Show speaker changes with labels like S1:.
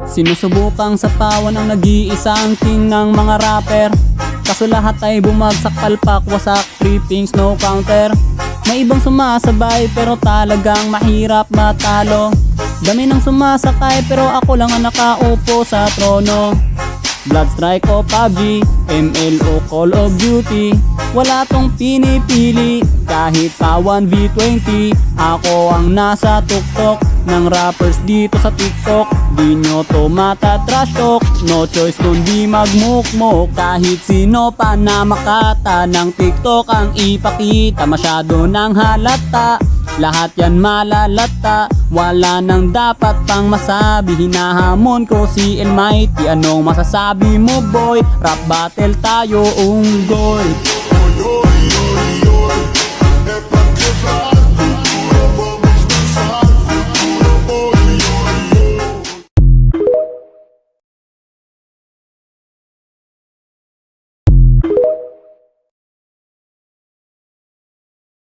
S1: Sinusubukang sapawan ang nag-iisang king ng mga rapper. Kaso lahat ay bumagsak, palpak, wasak, trippings, no counter. May ibang sumasabay pero talagang mahirap matalo. Dami nang sumasakay pero ako lang ang nakaupo sa trono. Bloodstrike o PUBG, ML o Call of Duty, wala tong pinipili. Kahit pa 1v20, ako ang nasa tuktok ng rappers dito sa TikTok. Di nyo to matatrash talk, no choice kundi magmukmok. Kahit sino pa na makata ng TikTok ang ipakita, masyado nang halata. Lahat yan malalata, wala nang dapat pang masabi. Hinahamon ko si Almighty, anong masasabi mo boy? Rap battle tayo, unggoy.
S2: Oy, oy, oy, oy,